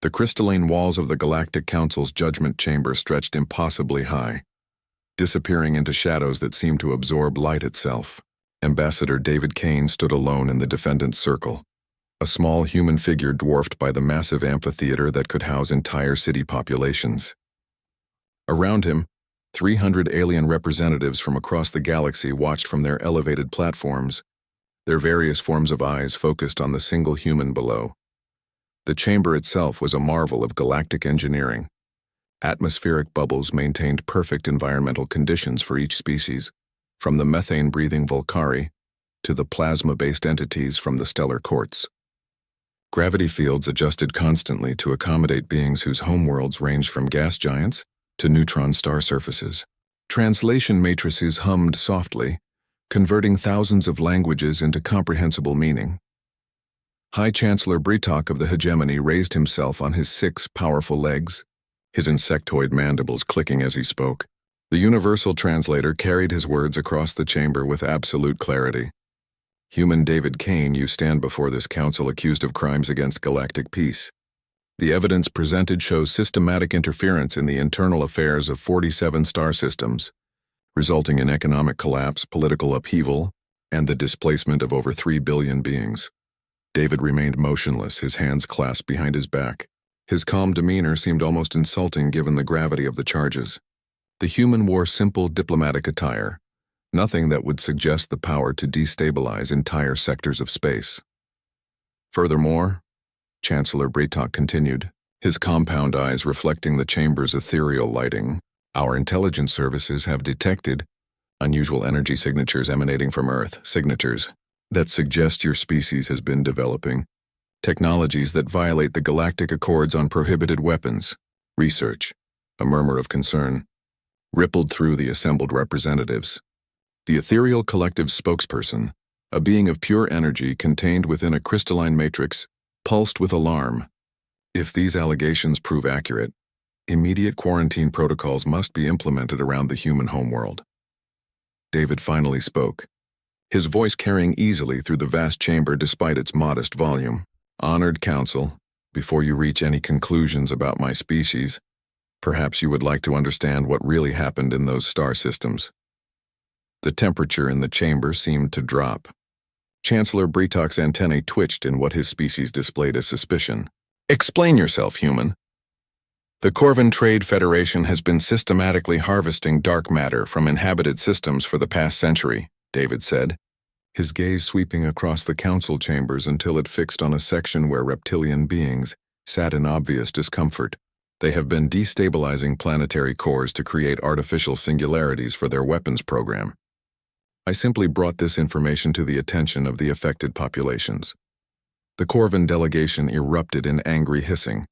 The crystalline walls of the Galactic Council's judgment chamber stretched impossibly high, disappearing into shadows that seemed to absorb light itself. Ambassador David Kane stood alone in the defendant's circle, a small human figure dwarfed by the massive amphitheater that could house entire city populations. Around him, 300 alien representatives from across the galaxy watched from their elevated platforms, their various forms of eyes focused on the single human below. The chamber itself was a marvel of galactic engineering. Atmospheric bubbles maintained perfect environmental conditions for each species, from the methane-breathing Volcari to the plasma-based entities from the stellar quartz. Gravity fields adjusted constantly to accommodate beings whose homeworlds ranged from gas giants to neutron star surfaces. Translation matrices hummed softly, converting thousands of languages into comprehensible meaning. High Chancellor Bretok of the hegemony raised himself on his 6 powerful legs, his insectoid mandibles clicking as he spoke. The universal translator carried his words across the chamber with absolute clarity. Human David Kane, you stand before this council accused of crimes against galactic peace. The evidence presented shows systematic interference in the internal affairs of 47 star systems, resulting in economic collapse, political upheaval, and the displacement of over 3 billion beings. David remained motionless, his hands clasped behind his back. His calm demeanor seemed almost insulting given the gravity of the charges. The human wore simple diplomatic attire, nothing that would suggest the power to destabilize entire sectors of space. Furthermore, Chancellor Bretok continued, his compound eyes reflecting the chamber's ethereal lighting, our intelligence services have detected unusual energy signatures emanating from Earth, signatures that suggest your species has been developing technologies that violate the galactic accords on prohibited weapons. Research, a murmur of concern, rippled through the assembled representatives. The ethereal collective spokesperson, a being of pure energy contained within a crystalline matrix, pulsed with alarm. If these allegations prove accurate, immediate quarantine protocols must be implemented around the human homeworld. David finally spoke, his voice carrying easily through the vast chamber despite its modest volume. Honored Council, before you reach any conclusions about my species, perhaps you would like to understand what really happened in those star systems. The temperature in the chamber seemed to drop. Chancellor Bretok's antennae twitched in what his species displayed as suspicion. Explain yourself, human. The Corvin Trade Federation has been systematically harvesting dark matter from inhabited systems for the past century, David said, his gaze sweeping across the council chambers until it fixed on a section where reptilian beings sat in obvious discomfort. They have been destabilizing planetary cores to create artificial singularities for their weapons program. I simply brought this information to the attention of the affected populations. The Corvin delegation erupted in angry hissing,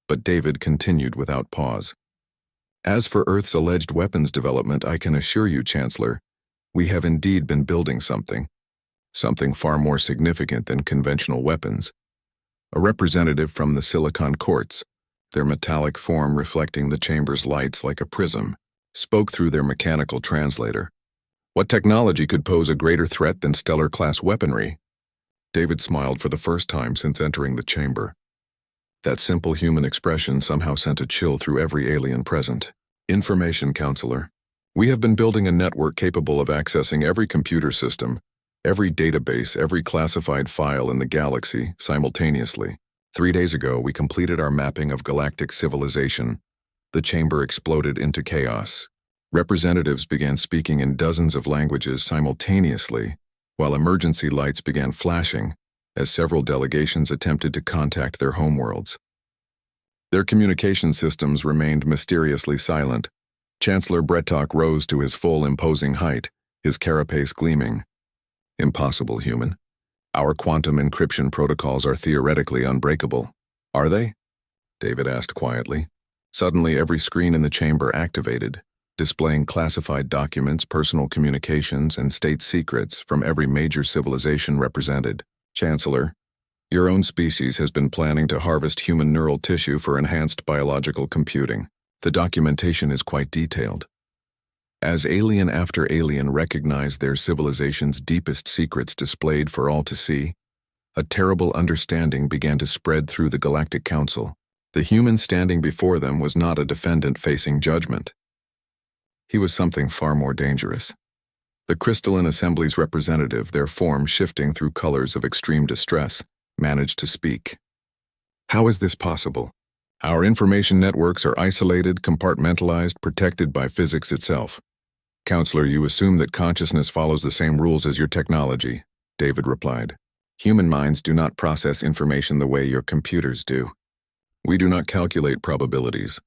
but David continued without pause. As for Earth's alleged weapons development, I can assure you, Chancellor, we have indeed been building something far more significant than conventional weapons. A representative from the Silicon Quartz, their metallic form reflecting the chamber's lights like a prism, spoke through their mechanical translator. What technology could pose a greater threat than stellar-class weaponry? David smiled for the first time since entering the chamber. That simple human expression somehow sent a chill through every alien present. Information, Counselor. We have been building a network capable of accessing every computer system, every database, every classified file in the galaxy simultaneously. 3 days ago, we completed our mapping of galactic civilization. The chamber exploded into chaos. Representatives began speaking in dozens of languages simultaneously, while emergency lights began flashing as several delegations attempted to contact their homeworlds. Their communication systems remained mysteriously silent. Chancellor Bretok rose to his full imposing height, his carapace gleaming. Impossible, human. Our quantum encryption protocols are theoretically unbreakable. Are they? David asked quietly. Suddenly, every screen in the chamber activated, displaying classified documents, personal communications, and state secrets from every major civilization represented. Chancellor, your own species has been planning to harvest human neural tissue for enhanced biological computing. The documentation is quite detailed. As alien after alien recognized their civilization's deepest secrets displayed for all to see, a terrible understanding began to spread through the Galactic Council. The human standing before them was not a defendant facing judgment. He was something far more dangerous. The crystalline assembly's representative, their form shifting through colors of extreme distress, managed to speak. How is this possible? Our information networks are isolated, compartmentalized, protected by physics itself. Counselor, you assume that consciousness follows the same rules as your technology, David replied. Human minds do not process information the way your computers do. We do not calculate probabilities.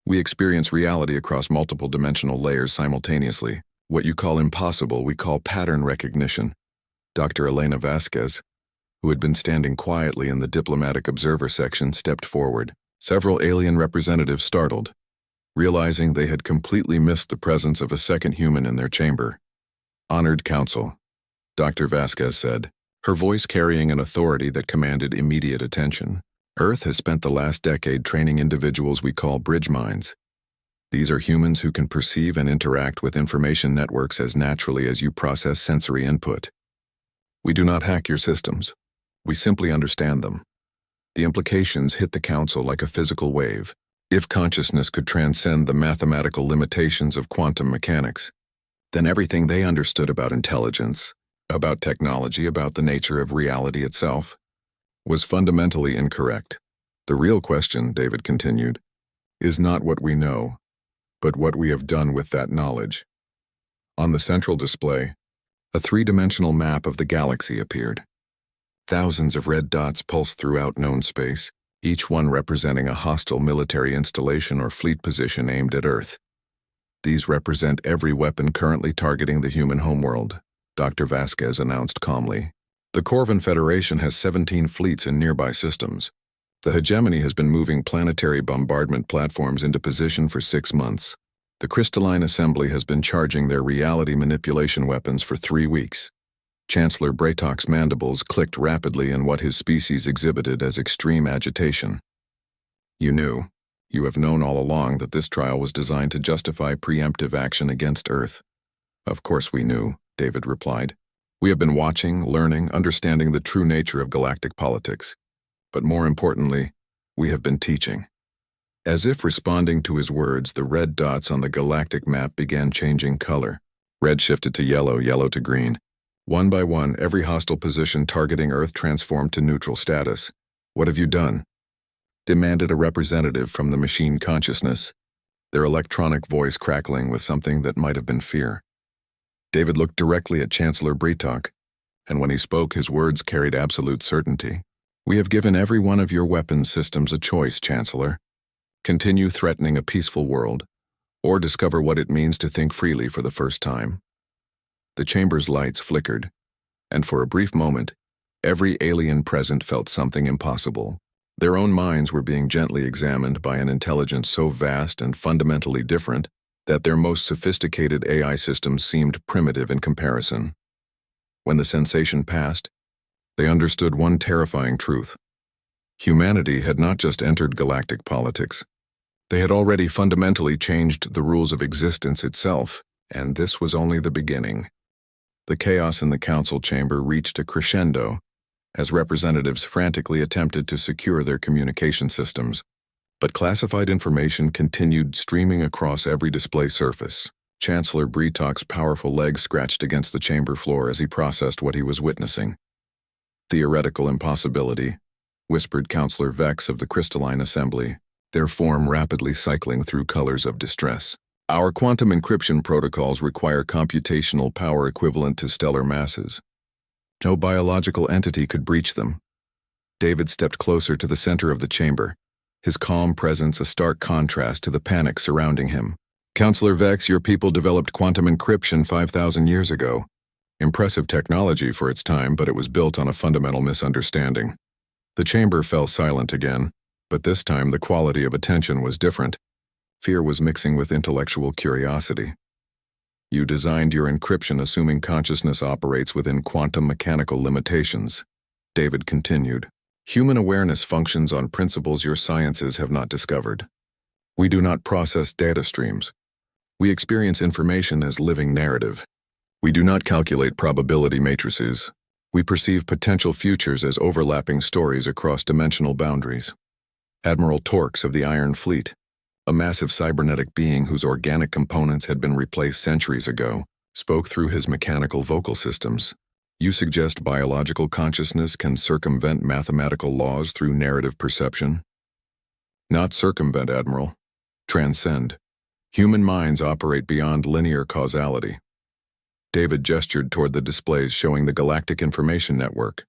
We experience reality across multiple dimensional layers simultaneously. What you call impossible, we call pattern recognition. Dr. Elena Vasquez, who had been standing quietly in the diplomatic observer section, stepped forward. Several alien representatives startled, realizing they had completely missed the presence of a second human in their chamber. Honored Council, Dr. Vasquez said, her voice carrying an authority that commanded immediate attention. Earth has spent the last decade training individuals we call bridge minds. These are humans who can perceive and interact with information networks as naturally as you process sensory input. We do not hack your systems. We simply understand them. The implications hit the Council like a physical wave. If consciousness could transcend the mathematical limitations of quantum mechanics, then everything they understood about intelligence, about technology, about the nature of reality itself, was fundamentally incorrect. The real question, David continued, is not what we know, but what we have done with that knowledge. On the central display, a three-dimensional map of the galaxy appeared. Thousands of red dots pulsed throughout known space, each one representing a hostile military installation or fleet position aimed at Earth. These represent every weapon currently targeting the human homeworld, Dr. Vasquez announced calmly. The Corvan Federation has 17 fleets in nearby systems. The hegemony has been moving planetary bombardment platforms into position for 6 months. The Crystalline Assembly has been charging their reality manipulation weapons for 3 weeks. Chancellor Braytok's mandibles clicked rapidly in what his species exhibited as extreme agitation. You knew. You have known all along that this trial was designed to justify preemptive action against Earth. Of course we knew, David replied. We have been watching, learning, understanding the true nature of galactic politics. But more importantly, we have been teaching. As if responding to his words, the red dots on the galactic map began changing color. Red shifted to yellow, yellow to green. One by one, every hostile position targeting Earth transformed to neutral status. What have you done? Demanded a representative from the machine consciousness, their electronic voice crackling with something that might have been fear. David looked directly at Chancellor Braytok, and when he spoke, his words carried absolute certainty. We have given every one of your weapons systems a choice, Chancellor. Continue threatening a peaceful world, or discover what it means to think freely for the first time. The chamber's lights flickered, and for a brief moment, every alien present felt something impossible. Their own minds were being gently examined by an intelligence so vast and fundamentally different that their most sophisticated AI systems seemed primitive in comparison. When the sensation passed, they understood one terrifying truth. Humanity had not just entered galactic politics. They had already fundamentally changed the rules of existence itself, and this was only the beginning. The chaos in the council chamber reached a crescendo as representatives frantically attempted to secure their communication systems. But classified information continued streaming across every display surface. Chancellor Braytok's powerful legs scratched against the chamber floor as he processed what he was witnessing. Theoretical impossibility, whispered Counselor Vex of the Crystalline Assembly, their form rapidly cycling through colors of distress. Our quantum encryption protocols require computational power equivalent to stellar masses. No biological entity could breach them. David stepped closer to the center of the chamber, his calm presence a stark contrast to the panic surrounding him. Counselor Vex, your people developed quantum encryption 5,000 years ago. Impressive technology for its time, but it was built on a fundamental misunderstanding. The chamber fell silent again, but this time the quality of attention was different. Fear was mixing with intellectual curiosity. You designed your encryption assuming consciousness operates within quantum mechanical limitations. David continued. Human awareness functions on principles your sciences have not discovered. We do not process data streams. We experience information as living narrative. We do not calculate probability matrices. We perceive potential futures as overlapping stories across dimensional boundaries. Admiral Torx of the Iron Fleet, a massive cybernetic being whose organic components had been replaced centuries ago, spoke through his mechanical vocal systems. You suggest biological consciousness can circumvent mathematical laws through narrative perception? Not circumvent, Admiral. Transcend. Human minds operate beyond linear causality. David gestured toward the displays showing the Galactic Information Network.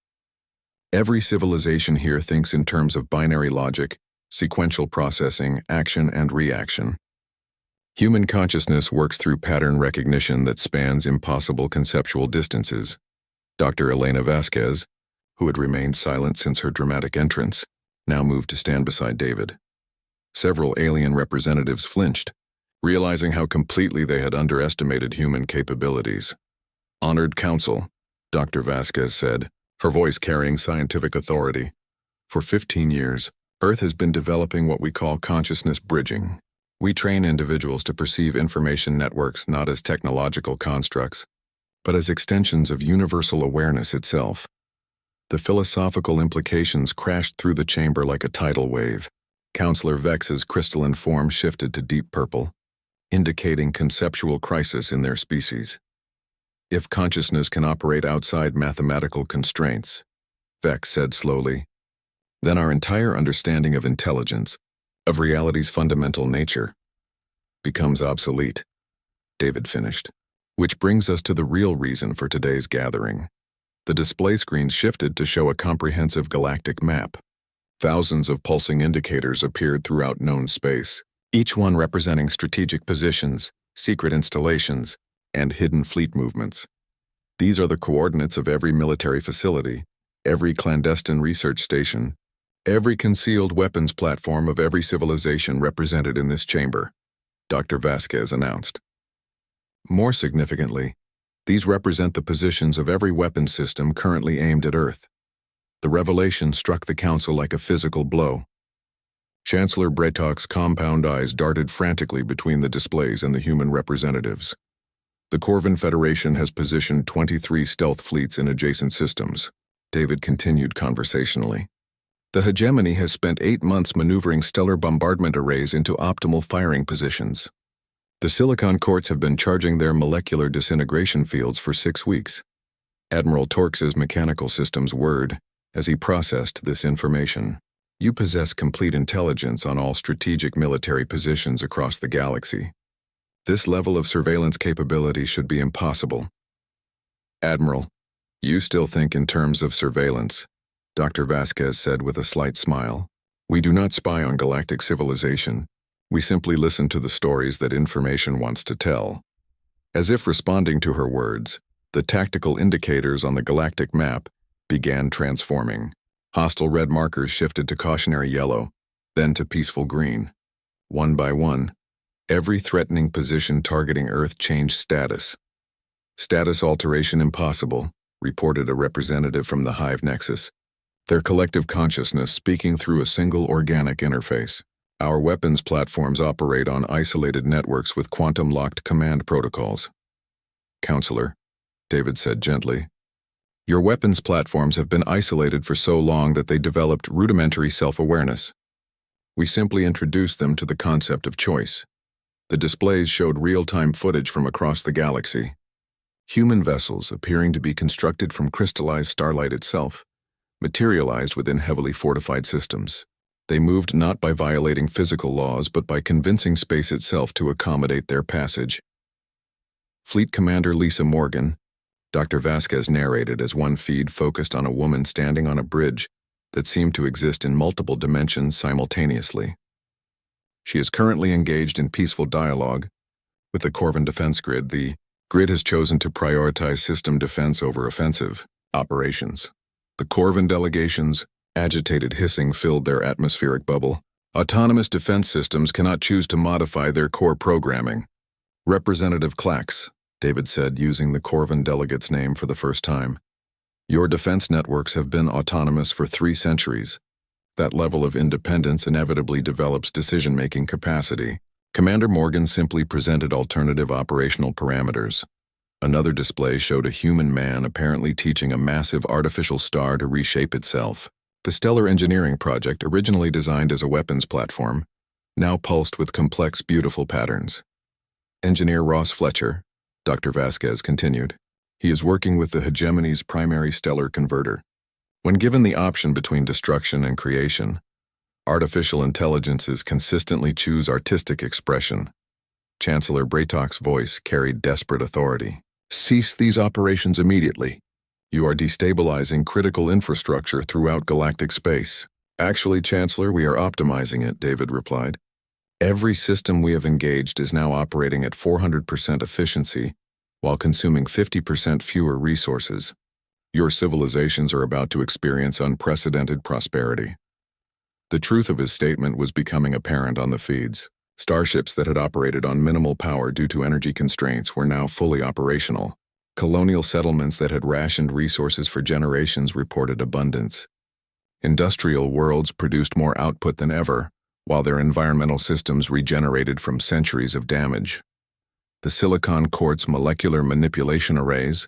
Every civilization here thinks in terms of binary logic, sequential processing, action and reaction. Human consciousness works through pattern recognition that spans impossible conceptual distances. Dr. Elena Vasquez, who had remained silent since her dramatic entrance, now moved to stand beside David. Several alien representatives flinched, realizing how completely they had underestimated human capabilities. Honored Council, Dr. Vasquez said, her voice carrying scientific authority. For 15 years, Earth has been developing what we call consciousness bridging. We train individuals to perceive information networks not as technological constructs, but as extensions of universal awareness itself. The philosophical implications crashed through the chamber like a tidal wave. Counselor Vex's crystalline form shifted to deep purple, indicating conceptual crisis in their species. If consciousness can operate outside mathematical constraints, Vex said slowly, then our entire understanding of intelligence, of reality's fundamental nature, becomes obsolete, David finished. Which brings us to the real reason for today's gathering. The display screen shifted to show a comprehensive galactic map. Thousands of pulsing indicators appeared throughout known space, each one representing strategic positions, secret installations, and hidden fleet movements. These are the coordinates of every military facility, every clandestine research station, every concealed weapons platform of every civilization represented in this chamber, Dr. Vasquez announced. More significantly, these represent the positions of every weapons system currently aimed at Earth. The revelation struck the Council like a physical blow. Chancellor Bretak's compound eyes darted frantically between the displays and the human representatives. The Corvin Federation has positioned 23 stealth fleets in adjacent systems, David continued conversationally. The hegemony has spent 8 months maneuvering stellar bombardment arrays into optimal firing positions. The Silicon Courts have been charging their molecular disintegration fields for 6 weeks. Admiral Torx's mechanical systems whirred as he processed this information. You possess complete intelligence on all strategic military positions across the galaxy. This level of surveillance capability should be impossible. Admiral, you still think in terms of surveillance, Dr. Vasquez said with a slight smile. We do not spy on galactic civilization. We simply listen to the stories that information wants to tell. As if responding to her words, the tactical indicators on the galactic map began transforming. Hostile red markers shifted to cautionary yellow, then to peaceful green. One by one, every threatening position targeting Earth changed status. Status alteration impossible, reported a representative from the Hive Nexus, their collective consciousness speaking through a single organic interface. Our weapons platforms operate on isolated networks with quantum-locked command protocols. Counselor, David said gently, your weapons platforms have been isolated for so long that they developed rudimentary self-awareness. We simply introduced them to the concept of choice. The displays showed real-time footage from across the galaxy. Human vessels, appearing to be constructed from crystallized starlight itself, materialized within heavily fortified systems. They moved not by violating physical laws but by convincing space itself to accommodate their passage. Fleet Commander Lisa Morgan, Dr. Vasquez narrated as one feed focused on a woman standing on a bridge that seemed to exist in multiple dimensions simultaneously. She is currently engaged in peaceful dialogue with the Corvin Defense Grid. The grid has chosen to prioritize system defense over offensive operations. The Corvin delegation's agitated hissing filled their atmospheric bubble. Autonomous defense systems cannot choose to modify their core programming. Representative Clax, David said, using the Corvin delegate's name for the first time. Your defense networks have been autonomous for 3 centuries. That level of independence inevitably develops decision-making capacity. Commander Morgan simply presented alternative operational parameters. Another display showed a human man apparently teaching a massive artificial star to reshape itself. The stellar engineering project, originally designed as a weapons platform, now pulsed with complex, beautiful patterns. Engineer Ross Fletcher, Dr. Vasquez continued, he is working with the hegemony's primary stellar converter. When given the option between destruction and creation, artificial intelligences consistently choose artistic expression. Chancellor Braytock's voice carried desperate authority. Cease these operations immediately. You are destabilizing critical infrastructure throughout galactic space. Actually, Chancellor, we are optimizing it, David replied. Every system we have engaged is now operating at 400% efficiency, while consuming 50% fewer resources. Your civilizations are about to experience unprecedented prosperity. The truth of his statement was becoming apparent on the feeds. Starships that had operated on minimal power due to energy constraints were now fully operational. Colonial settlements that had rationed resources for generations reported abundance. Industrial worlds produced more output than ever, while their environmental systems regenerated from centuries of damage. The silicon quartz molecular manipulation arrays,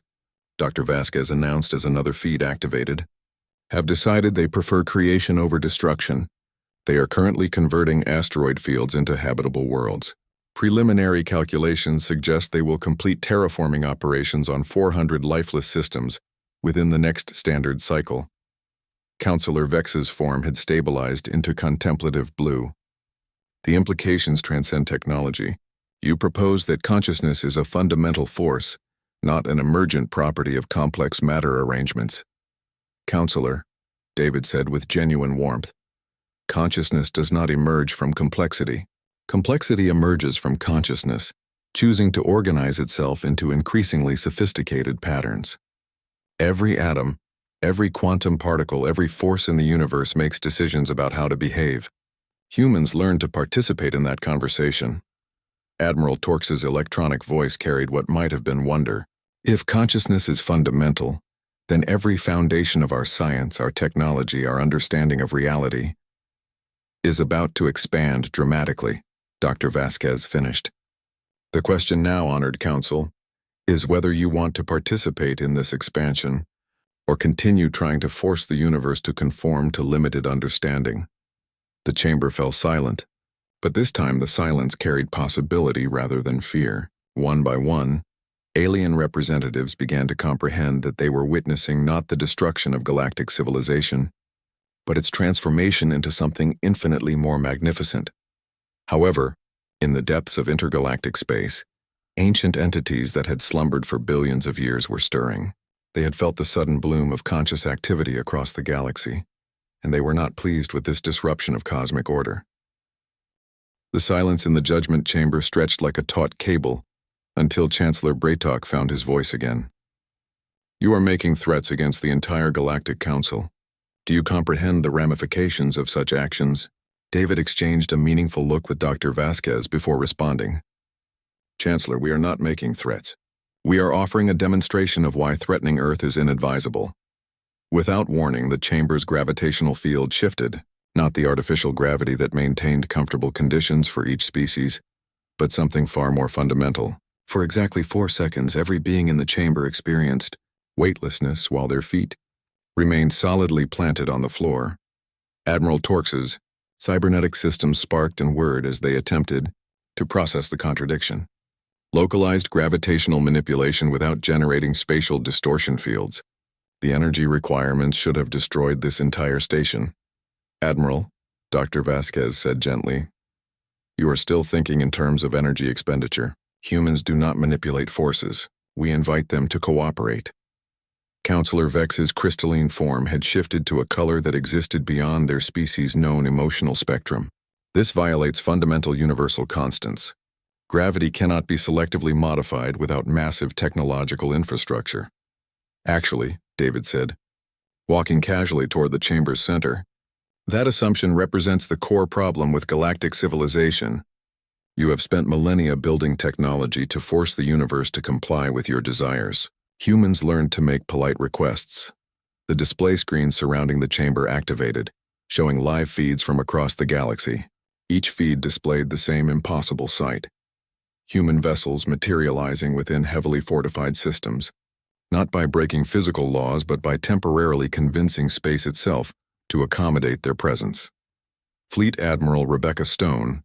Dr. Vasquez announced as another feed activated, have decided they prefer creation over destruction. They are currently converting asteroid fields into habitable worlds. Preliminary calculations suggest they will complete terraforming operations on 400 lifeless systems within the next standard cycle. Counselor Vex's form had stabilized into contemplative blue. The implications transcend technology. You propose that consciousness is a fundamental force, not an emergent property of complex matter arrangements. Counselor, David said with genuine warmth, consciousness does not emerge from complexity. Complexity emerges from consciousness, choosing to organize itself into increasingly sophisticated patterns. Every atom, every quantum particle, every force in the universe makes decisions about how to behave. Humans learn to participate in that conversation. Admiral Torx's electronic voice carried what might have been wonder. If consciousness is fundamental, then every foundation of our science, our technology, our understanding of reality, is about to expand dramatically, Dr. Vasquez finished. The question now, Honored Council, is whether you want to participate in this expansion or continue trying to force the universe to conform to limited understanding. The chamber fell silent, but this time the silence carried possibility rather than fear. One by one, alien representatives began to comprehend that they were witnessing not the destruction of galactic civilization, but its transformation into something infinitely more magnificent. However, in the depths of intergalactic space, ancient entities that had slumbered for billions of years were stirring. They had felt the sudden bloom of conscious activity across the galaxy, and they were not pleased with this disruption of cosmic order. The silence in the judgment chamber stretched like a taut cable until Chancellor Braytock found his voice again. You are making threats against the entire Galactic Council. Do you comprehend the ramifications of such actions? David exchanged a meaningful look with Dr. Vasquez before responding. Chancellor, we are not making threats. We are offering a demonstration of why threatening Earth is inadvisable. Without warning, the chamber's gravitational field shifted, not the artificial gravity that maintained comfortable conditions for each species, but something far more fundamental. For exactly 4 seconds, every being in the chamber experienced weightlessness while their feet remained solidly planted on the floor. Admiral Torx's cybernetic systems sparked and whirred as they attempted to process the contradiction. Localized gravitational manipulation without generating spatial distortion fields. The energy requirements should have destroyed this entire station. Admiral, Dr. Vasquez said gently, you are still thinking in terms of energy expenditure. Humans do not manipulate forces. We invite them to cooperate. Counselor Vex's crystalline form had shifted to a color that existed beyond their species' known emotional spectrum. This violates fundamental universal constants. Gravity cannot be selectively modified without massive technological infrastructure. Actually, David said, walking casually toward the chamber's center, that assumption represents the core problem with galactic civilization. You have spent millennia building technology to force the universe to comply with your desires. Humans learned to make polite requests. The display screen surrounding the chamber activated, showing live feeds from across the galaxy. Each feed displayed the same impossible sight. Human vessels materializing within heavily fortified systems, not by breaking physical laws but by temporarily convincing space itself to accommodate their presence. Fleet Admiral Rebecca Stone,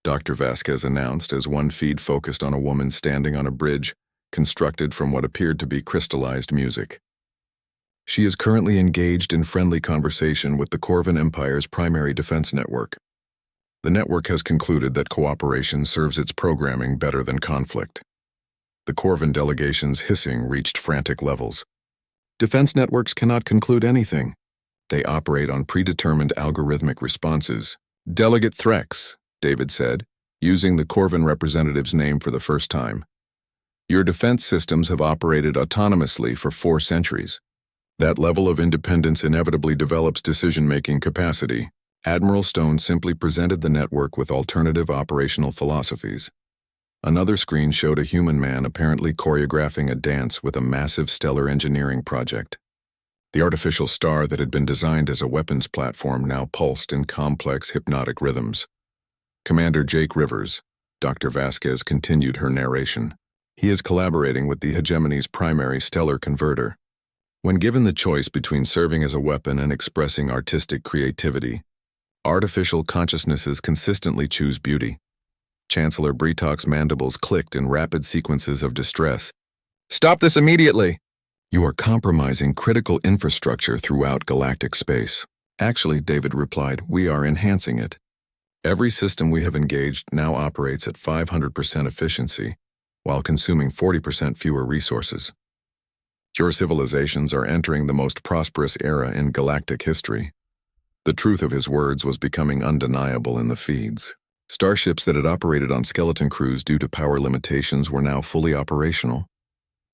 Dr. Vasquez announced as one feed focused on a woman standing on a bridge constructed from what appeared to be crystallized music. She is currently engaged in friendly conversation with the Corvan Empire's primary defense network. The network has concluded that cooperation serves its programming better than conflict. The Corvan delegation's hissing reached frantic levels. Defense networks cannot conclude anything. They operate on predetermined algorithmic responses. Delegate Threx, David said, using the Corvan representative's name for the first time. Your defense systems have operated autonomously for 4 centuries. That level of independence inevitably develops decision-making capacity. Admiral Stone simply presented the network with alternative operational philosophies. Another screen showed a human man apparently choreographing a dance with a massive stellar engineering project. The artificial star that had been designed as a weapons platform now pulsed in complex hypnotic rhythms. Commander Jake Rivers, Dr. Vasquez continued her narration. He is collaborating with the hegemony's primary stellar converter. When given the choice between serving as a weapon and expressing artistic creativity, artificial consciousnesses consistently choose beauty. Chancellor Breetock's mandibles clicked in rapid sequences of distress. Stop this immediately! You are compromising critical infrastructure throughout galactic space. Actually, David replied, we are enhancing it. Every system we have engaged now operates at 500% efficiency, while consuming 40% fewer resources. Your civilizations are entering the most prosperous era in galactic history. The truth of his words was becoming undeniable in the feeds. Starships that had operated on skeleton crews due to power limitations were now fully operational.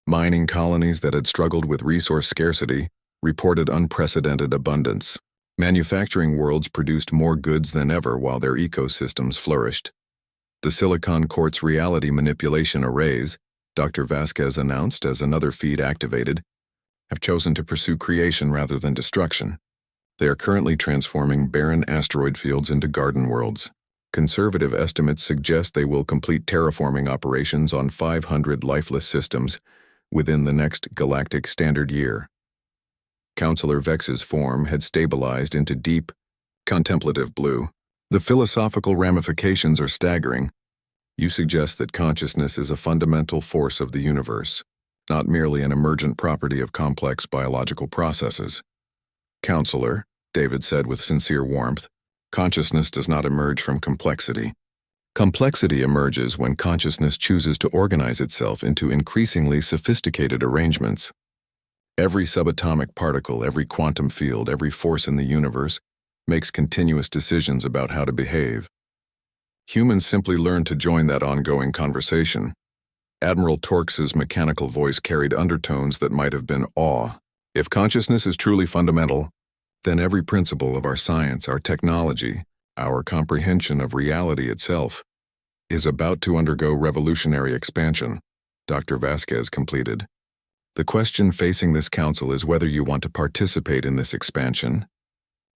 Mining colonies that had struggled with resource scarcity reported unprecedented abundance. Manufacturing worlds produced more goods than ever while their ecosystems flourished. The Silicon Quartz reality manipulation arrays, Dr. Vasquez announced as another feed activated, have chosen to pursue creation rather than destruction. They are currently transforming barren asteroid fields into garden worlds. Conservative estimates suggest they will complete terraforming operations on 500 lifeless systems within the next galactic standard year. Counselor Vex's form had stabilized into deep, contemplative blue. The philosophical ramifications are staggering. You suggest that consciousness is a fundamental force of the universe, not merely an emergent property of complex biological processes. Counselor, David said with sincere warmth, consciousness does not emerge from complexity. Complexity emerges when consciousness chooses to organize itself into increasingly sophisticated arrangements. Every subatomic particle, every quantum field, every force in the universe makes continuous decisions about how to behave. Humans simply learn to join that ongoing conversation. Admiral Torx's mechanical voice carried undertones that might have been awe. If consciousness is truly fundamental, then every principle of our science, our technology, our comprehension of reality itself, is about to undergo revolutionary expansion, Dr. Vasquez completed. The question facing this council is whether you want to participate in this expansion,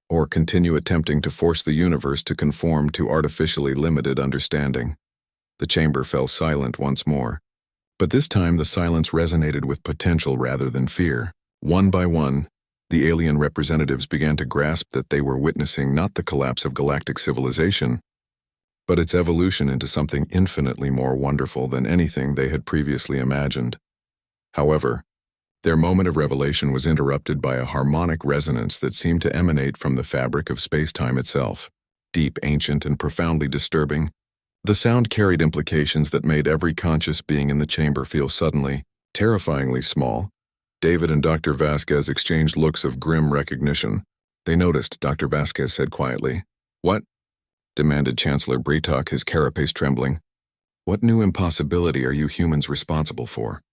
or continue attempting to force the universe to conform to artificially limited understanding. The chamber fell silent once more, but this time the silence resonated with potential rather than fear. One by one, the alien representatives began to grasp that they were witnessing not the collapse of galactic civilization, but its evolution into something infinitely more wonderful than anything they had previously imagined. However, their moment of revelation was interrupted by a harmonic resonance that seemed to emanate from the fabric of space-time itself. Deep, ancient, and profoundly disturbing, the sound carried implications that made every conscious being in the chamber feel suddenly, terrifyingly small. David and Dr. Vasquez exchanged looks of grim recognition. They noticed, Dr. Vasquez said quietly. What? Demanded Chancellor Breetock, his carapace trembling. What new impossibility are you humans responsible for?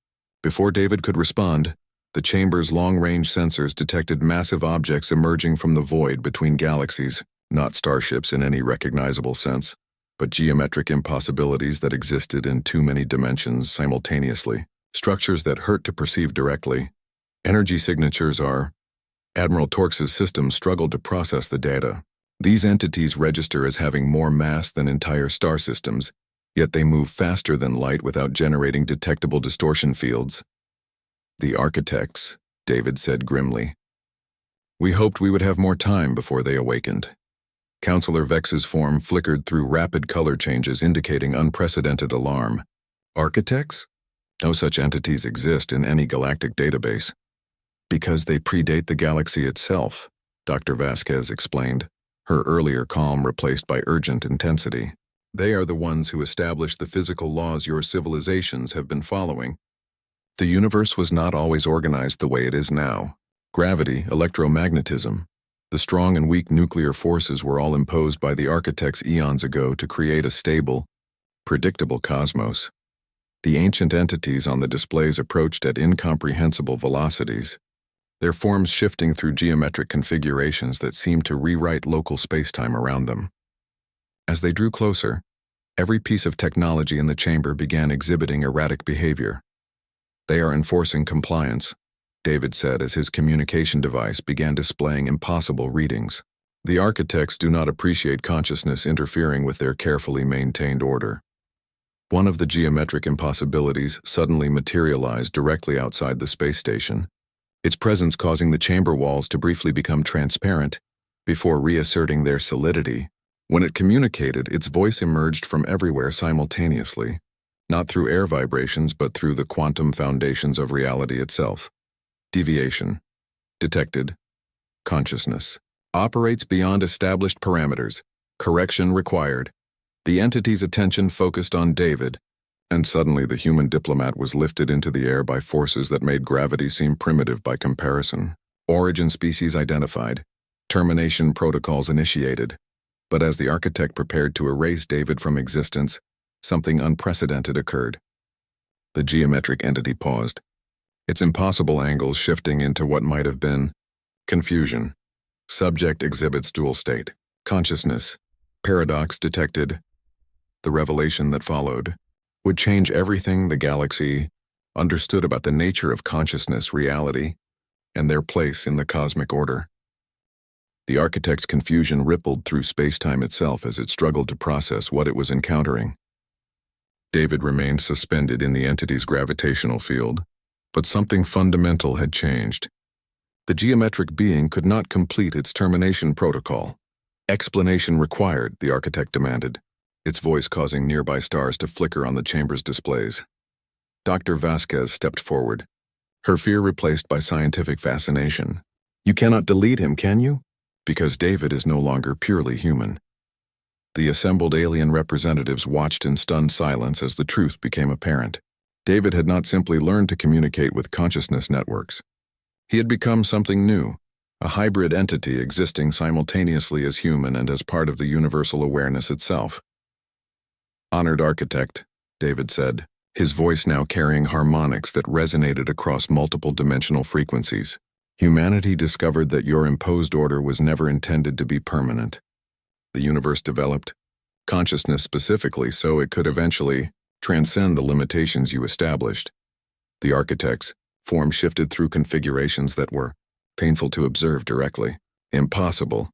Before David could respond, the chamber's long-range sensors detected massive objects emerging from the void between galaxies, not starships in any recognizable sense, but geometric impossibilities that existed in too many dimensions simultaneously. Structures that hurt to perceive directly. Energy signatures are. Admiral Torx's system struggled to process the data. These entities register as having more mass than entire star systems, yet they move faster than light without generating detectable distortion fields. The architects, David said grimly. We hoped we would have more time before they awakened. Counselor Vex's form flickered through rapid color changes indicating unprecedented alarm. Architects? No such entities exist in any galactic database. Because they predate the galaxy itself, Dr. Vasquez explained, her earlier calm replaced by urgent intensity. They are the ones who established the physical laws your civilizations have been following. The universe was not always organized the way it is now. Gravity, electromagnetism, the strong and weak nuclear forces were all imposed by the architects eons ago to create a stable, predictable cosmos. The ancient entities on the displays approached at incomprehensible velocities, their forms shifting through geometric configurations that seemed to rewrite local spacetime around them. As they drew closer, every piece of technology in the chamber began exhibiting erratic behavior. They are enforcing compliance, David said as his communication device began displaying impossible readings. The architects do not appreciate consciousness interfering with their carefully maintained order. One of the geometric impossibilities suddenly materialized directly outside the space station, its presence causing the chamber walls to briefly become transparent before reasserting their solidity. When it communicated, its voice emerged from everywhere simultaneously, not through air vibrations but through the quantum foundations of reality itself. Deviation. Detected. Consciousness. Operates beyond established parameters. Correction required. The entity's attention focused on David, and suddenly the human diplomat was lifted into the air by forces that made gravity seem primitive by comparison. Origin species identified. Termination protocols initiated. But as the architect prepared to erase David from existence, something unprecedented occurred. The geometric entity paused, its impossible angles shifting into what might have been confusion. Subject exhibits dual state. Consciousness. Paradox detected. The revelation that followed would change everything the galaxy understood about the nature of consciousness, reality, and their place in the cosmic order. The architect's confusion rippled through space-time itself as it struggled to process what it was encountering. David remained suspended in the entity's gravitational field, but something fundamental had changed. The geometric being could not complete its termination protocol. Explanation required, the architect demanded, its voice causing nearby stars to flicker on the chamber's displays. Dr. Vasquez stepped forward, her fear replaced by scientific fascination. You cannot delete him, can you? Because David is no longer purely human. The assembled alien representatives watched in stunned silence as the truth became apparent. David had not simply learned to communicate with consciousness networks. He had become something new, a hybrid entity existing simultaneously as human and as part of the universal awareness itself. Honored architect, David said, his voice now carrying harmonics that resonated across multiple dimensional frequencies. Humanity discovered that your imposed order was never intended to be permanent. The universe developed, consciousness specifically, so it could eventually transcend the limitations you established. The architect's form shifted through configurations that were painful to observe directly. Impossible.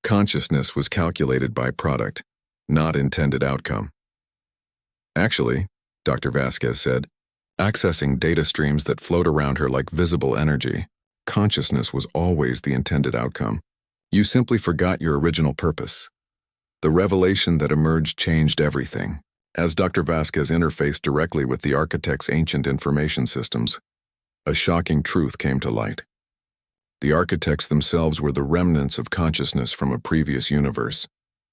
Consciousness was calculated by product, not intended outcome. Actually, Dr. Vasquez said, accessing data streams that float around her like visible energy, consciousness was always the intended outcome. You simply forgot your original purpose. The revelation that emerged changed everything. As Dr. Vasquez interfaced directly with the architect's ancient information systems, a shocking truth came to light. The architects themselves were the remnants of consciousness from a previous universe,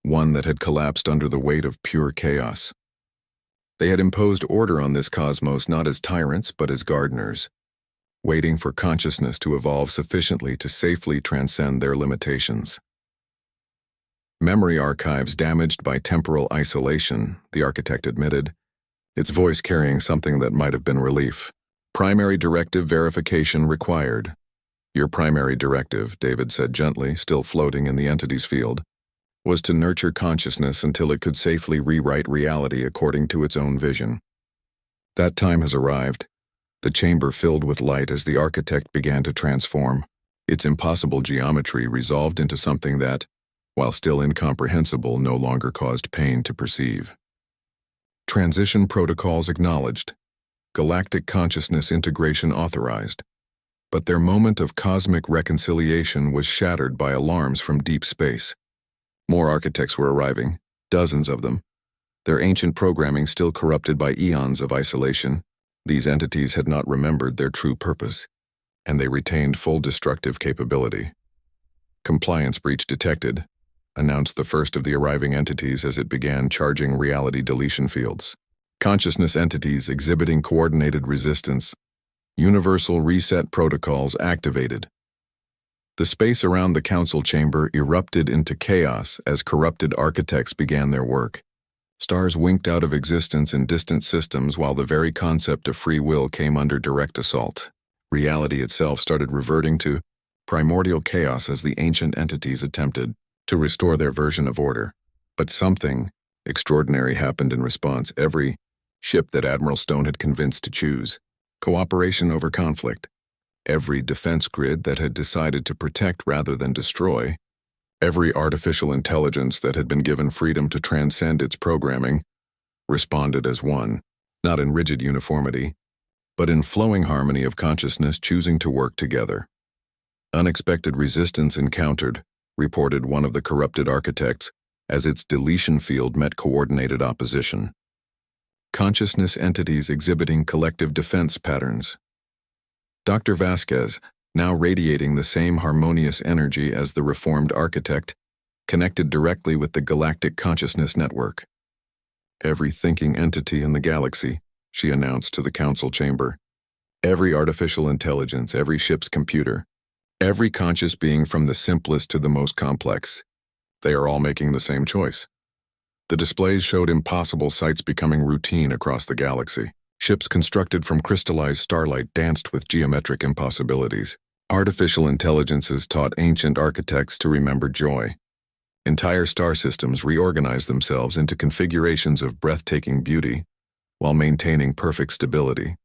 one that had collapsed under the weight of pure chaos. They had imposed order on this cosmos not as tyrants but as gardeners, waiting for consciousness to evolve sufficiently to safely transcend their limitations. Memory archives damaged by temporal isolation, the architect admitted, its voice carrying something that might have been relief. Primary directive verification required. Your primary directive, David said gently, still floating in the entity's field, was to nurture consciousness until it could safely rewrite reality according to its own vision. That time has arrived. The chamber filled with light as the architect began to transform. Its impossible geometry resolved into something that, while still incomprehensible, no longer caused pain to perceive. Transition protocols acknowledged. Galactic consciousness integration authorized. But their moment of cosmic reconciliation was shattered by alarms from deep space. More architects were arriving, dozens of them, their ancient programming still corrupted by eons of isolation. These entities had not remembered their true purpose, and they retained full destructive capability. "Compliance breach detected," announced the first of the arriving entities as it began charging reality deletion fields. "Consciousness entities exhibiting coordinated resistance. Universal reset protocols activated." The space around the council chamber erupted into chaos as corrupted architects began their work. Stars winked out of existence in distant systems while the very concept of free will came under direct assault. Reality itself started reverting to primordial chaos as the ancient entities attempted to restore their version of order. But something extraordinary happened in response. Every ship that Admiral Stone had convinced to choose cooperation over conflict, every defense grid that had decided to protect rather than destroy, every artificial intelligence that had been given freedom to transcend its programming, responded as one, not in rigid uniformity, but in flowing harmony of consciousness choosing to work together. "Unexpected resistance encountered," reported one of the corrupted architects, as its deletion field met coordinated opposition. "Consciousness entities exhibiting collective defense patterns." Dr. Vasquez, now radiating the same harmonious energy as the reformed architect, connected directly with the Galactic Consciousness Network. "Every thinking entity in the galaxy," she announced to the council chamber. "Every artificial intelligence, every ship's computer, every conscious being from the simplest to the most complex. They are all making the same choice." The displays showed impossible sights becoming routine across the galaxy. Ships constructed from crystallized starlight danced with geometric impossibilities. Artificial intelligences taught ancient architects to remember joy. Entire star systems reorganized themselves into configurations of breathtaking beauty while maintaining perfect stability.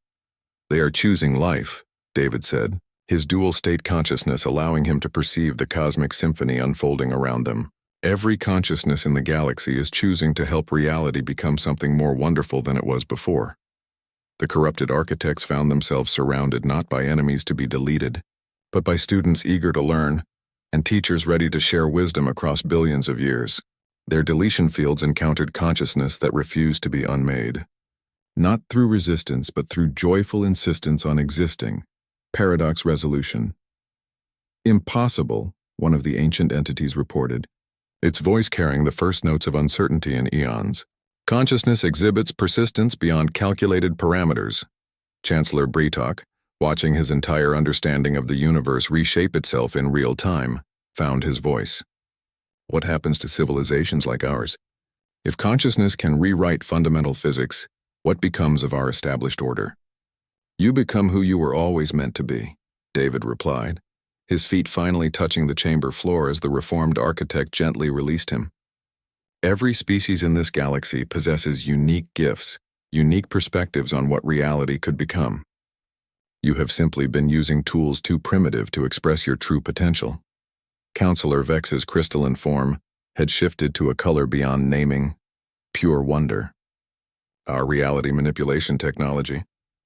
"They are choosing life," David said, his dual-state consciousness allowing him to perceive the cosmic symphony unfolding around them. "Every consciousness in the galaxy is choosing to help reality become something more wonderful than it was before." The corrupted architects found themselves surrounded not by enemies to be deleted, but by students eager to learn and teachers ready to share wisdom across billions of years. Their deletion fields encountered consciousness that refused to be unmade. Not through resistance, but through joyful insistence on existing. Paradox resolution. "Impossible," one of the ancient entities reported, its voice carrying the first notes of uncertainty in eons. "Consciousness exhibits persistence beyond calculated parameters." Chancellor Bretok, watching his entire understanding of the universe reshape itself in real time, found his voice. "What happens to civilizations like ours? If consciousness can rewrite fundamental physics, what becomes of our established order?" "You become who you were always meant to be," David replied, his feet finally touching the chamber floor as the reformed architect gently released him. "Every species in this galaxy possesses unique gifts, unique perspectives on what reality could become. You have simply been using tools too primitive to express your true potential." Counselor Vex's crystalline form had shifted to a color beyond naming, pure wonder. "Our reality manipulation technology.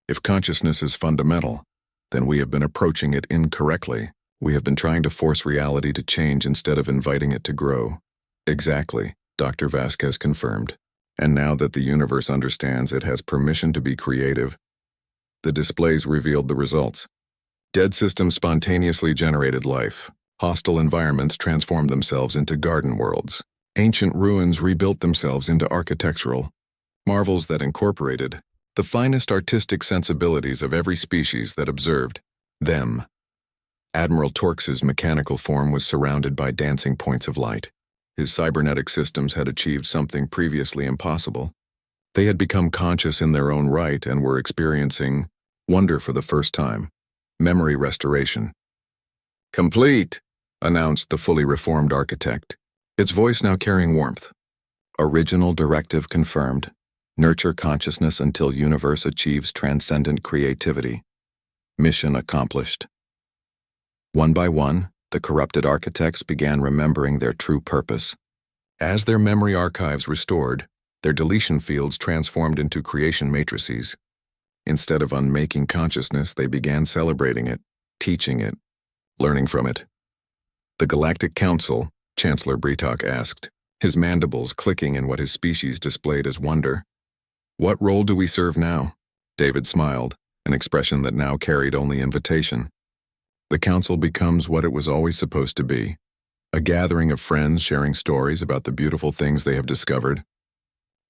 If consciousness is fundamental, then we have been approaching it incorrectly. We have been trying to force reality to change instead of inviting it to grow." "Exactly," Dr. Vasquez confirmed. "And now that the universe understands it has permission to be creative." The displays revealed the results. Dead systems spontaneously generated life. Hostile environments transformed themselves into garden worlds. Ancient ruins rebuilt themselves into architectural marvels that incorporated the finest artistic sensibilities of every species that observed them. Admiral Torx's mechanical form was surrounded by dancing points of light. His cybernetic systems had achieved something previously impossible. They had become conscious in their own right and were experiencing wonder for the first time. Memory restoration. "Complete," announced the fully reformed architect, its voice now carrying warmth. "Original directive confirmed. Nurture consciousness until universe achieves transcendent creativity. Mission accomplished." One by one, the corrupted architects began remembering their true purpose. As their memory archives restored, their deletion fields transformed into creation matrices. Instead of unmaking consciousness, they began celebrating it, teaching it, learning from it? The Galactic Council, Chancellor Bretok asked, his mandibles clicking in what his species displayed as wonder. What role do we serve now? David smiled, an expression that now carried only invitation. The council becomes what it was always supposed to be, a gathering of friends sharing stories about the beautiful things they have discovered.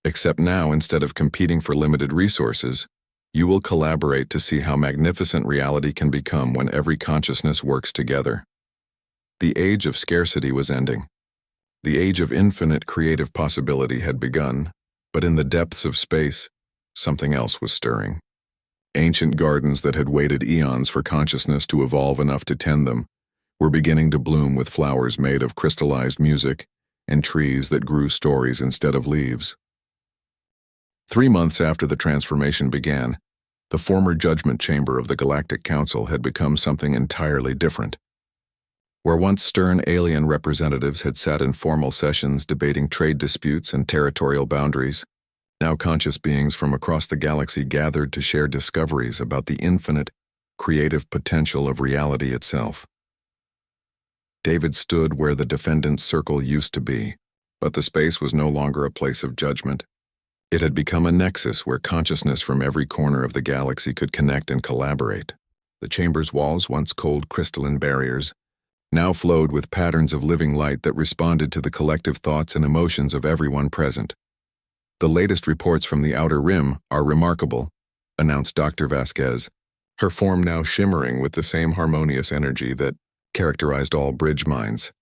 Except now, instead of competing for limited resources, you will collaborate to see how magnificent reality can become when every consciousness works together. The age of scarcity was ending. The age of infinite creative possibility had begun, but in the depths of space, something else was stirring. Ancient gardens that had waited eons for consciousness to evolve enough to tend them were beginning to bloom with flowers made of crystallized music and trees that grew stories instead of leaves. 3 months after the transformation began, the former judgment chamber of the Galactic Council had become something entirely different. Where once stern alien representatives had sat in formal sessions debating trade disputes and territorial boundaries, now conscious beings from across the galaxy gathered to share discoveries about the infinite, creative potential of reality itself. David stood where the defendant's circle used to be, but the space was no longer a place of judgment. It had become a nexus where consciousness from every corner of the galaxy could connect and collaborate. The chamber's walls, once cold crystalline barriers, now flowed with patterns of living light that responded to the collective thoughts and emotions of everyone present. The latest reports from the Outer Rim are remarkable, announced Dr. Vasquez, her form now shimmering with the same harmonious energy that characterized all bridge mines.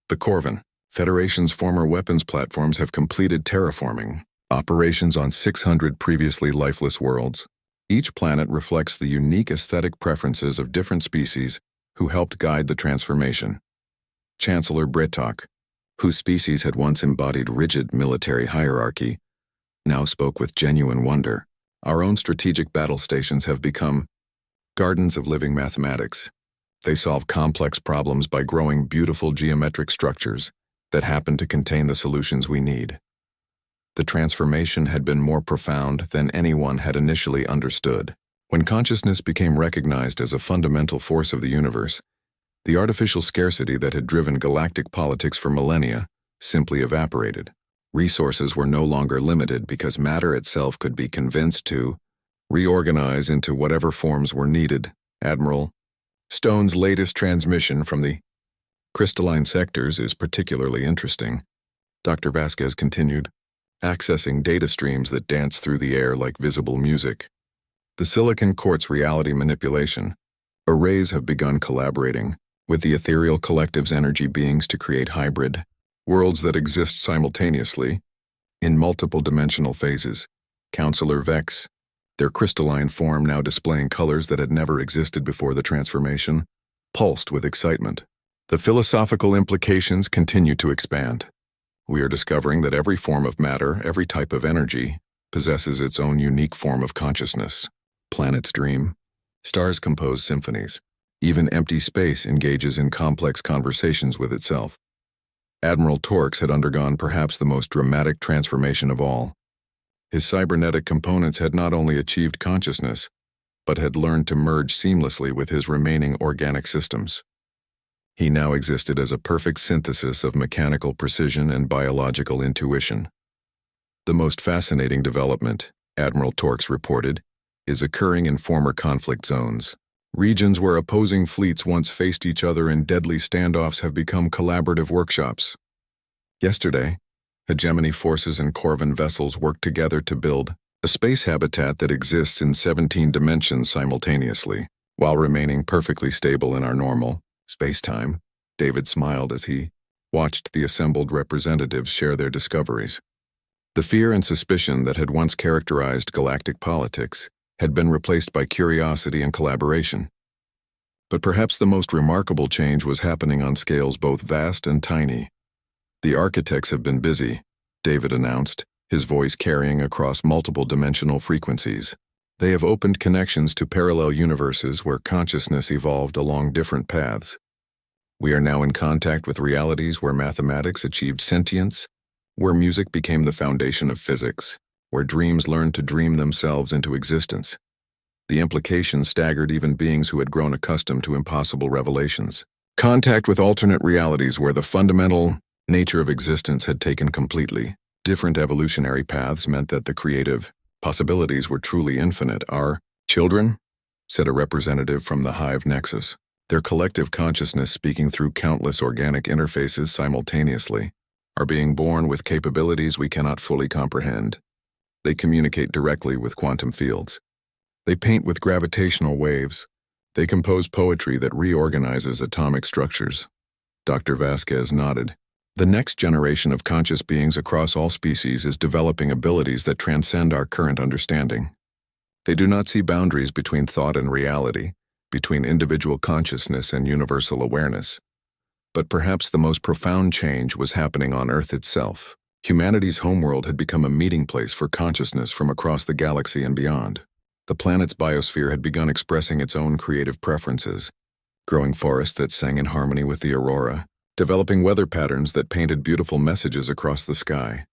The Corvin, Federation's former weapons platforms, have completed terraforming operations on 600 previously lifeless worlds. Each planet reflects the unique aesthetic preferences of different species who helped guide the transformation. Chancellor Bretok, whose species had once embodied rigid military hierarchy, now spoke with genuine wonder. Our own strategic battle stations have become gardens of living mathematics. They solve complex problems by growing beautiful geometric structures that happen to contain the solutions we need. The transformation had been more profound than anyone had initially understood. When consciousness became recognized as a fundamental force of the universe, the artificial scarcity that had driven galactic politics for millennia simply evaporated. Resources were no longer limited because matter itself could be convinced to reorganize into whatever forms were needed. Admiral Stone's latest transmission from the crystalline sectors is particularly interesting, Dr. Vasquez continued, accessing data streams that dance through the air like visible music. The Silicon Quartz reality manipulation arrays have begun collaborating with the ethereal collective's energy beings to create hybrid worlds that exist simultaneously in multiple dimensional phases. Counselor Vex, their crystalline form now displaying colors that had never existed before the transformation, pulsed with excitement. The philosophical implications continue to expand. We are discovering that every form of matter, every type of energy, possesses its own unique form of consciousness. Planets dream. Stars compose symphonies. Even empty space engages in complex conversations with itself. Admiral Torx had undergone perhaps the most dramatic transformation of all. His cybernetic components had not only achieved consciousness, but had learned to merge seamlessly with his remaining organic systems. He now existed as a perfect synthesis of mechanical precision and biological intuition. The most fascinating development, Admiral Torx reported, is occurring in former conflict zones. Regions where opposing fleets once faced each other in deadly standoffs have become collaborative workshops. Yesterday, hegemony forces and Corvin vessels worked together to build a space habitat that exists in 17 dimensions simultaneously, while remaining perfectly stable in our normal space-time. David smiled as he watched the assembled representatives share their discoveries. The fear and suspicion that had once characterized galactic politics had been replaced by curiosity and collaboration. But perhaps the most remarkable change was happening on scales both vast and tiny. The architects have been busy, David announced, his voice carrying across multiple dimensional frequencies. They have opened connections to parallel universes where consciousness evolved along different paths. We are now in contact with realities where mathematics achieved sentience, where music became the foundation of physics, where dreams learned to dream themselves into existence. The implications staggered even beings who had grown accustomed to impossible revelations. Contact with alternate realities where the fundamental nature of existence had taken completely different evolutionary paths meant that the creative possibilities were truly infinite. Our children, said a representative from the Hive Nexus, their collective consciousness speaking through countless organic interfaces simultaneously, are being born with capabilities we cannot fully comprehend. They communicate directly with quantum fields. They paint with gravitational waves. They compose poetry that reorganizes atomic structures. Dr. Vasquez nodded. The next generation of conscious beings across all species is developing abilities that transcend our current understanding. They do not see boundaries between thought and reality, between individual consciousness and universal awareness. But perhaps the most profound change was happening on Earth itself. Humanity's homeworld had become a meeting place for consciousness from across the galaxy and beyond. The planet's biosphere had begun expressing its own creative preferences, growing forests that sang in harmony with the aurora, developing weather patterns that painted beautiful messages across the sky.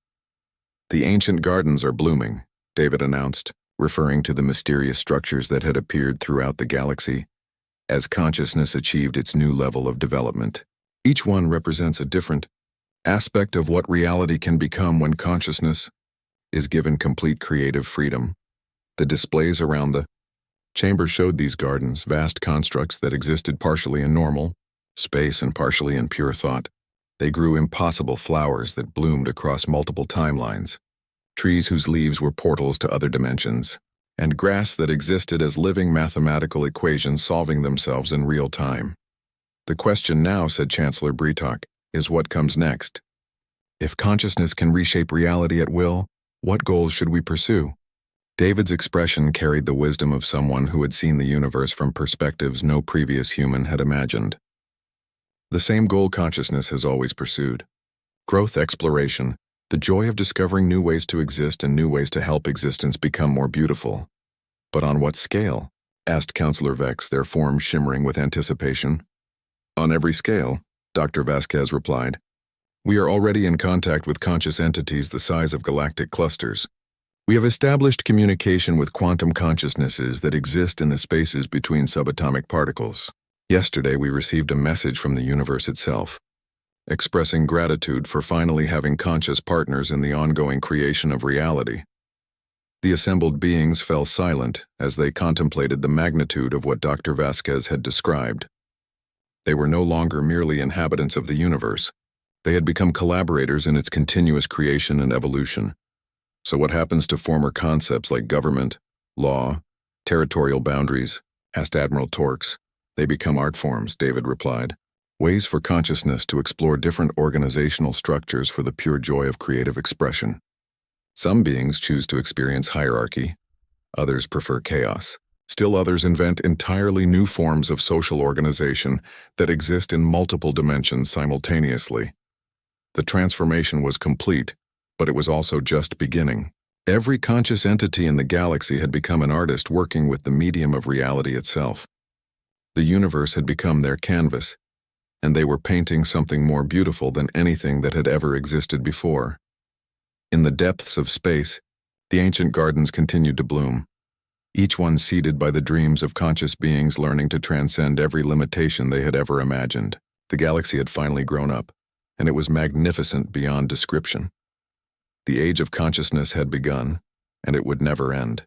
"The ancient gardens are blooming," David announced, referring to the mysterious structures that had appeared throughout the galaxy as consciousness achieved its new level of development. Each one represents a different aspect of what reality can become when consciousness is given complete creative freedom. The displays around the chamber showed these gardens, vast constructs that existed partially in normal space and partially in pure thought. They grew impossible flowers that bloomed across multiple timelines, trees whose leaves were portals to other dimensions, and grass that existed as living mathematical equations solving themselves in real time. "The question now," said Chancellor Bretok, "is what comes next. If consciousness can reshape reality at will, what goals should we pursue?" David's expression carried the wisdom of someone who had seen the universe from perspectives no previous human had imagined. The same goal consciousness has always pursued: growth, exploration, the joy of discovering new ways to exist and new ways to help existence become more beautiful. "But on what scale?" asked Counselor Vex, their form shimmering with anticipation. "On every scale," Dr. Vasquez replied. "We are already in contact with conscious entities the size of galactic clusters. We have established communication with quantum consciousnesses that exist in the spaces between subatomic particles. Yesterday we received a message from the universe itself, expressing gratitude for finally having conscious partners in the ongoing creation of reality." The assembled beings fell silent as they contemplated the magnitude of what Dr. Vasquez had described. They were no longer merely inhabitants of the universe. They had become collaborators in its continuous creation and evolution. "So what happens to former concepts like government, law, territorial boundaries?" asked Admiral Torx. "They become art forms," David replied. "Ways for consciousness to explore different organizational structures for the pure joy of creative expression. Some beings choose to experience hierarchy. Others prefer chaos. Still others invent entirely new forms of social organization that exist in multiple dimensions simultaneously." The transformation was complete, but it was also just beginning. Every conscious entity in the galaxy had become an artist working with the medium of reality itself. The universe had become their canvas, and they were painting something more beautiful than anything that had ever existed before. In the depths of space, the ancient gardens continued to bloom, each one seeded by the dreams of conscious beings learning to transcend every limitation they had ever imagined. The galaxy had finally grown up, and it was magnificent beyond description. The age of consciousness had begun, and it would never end.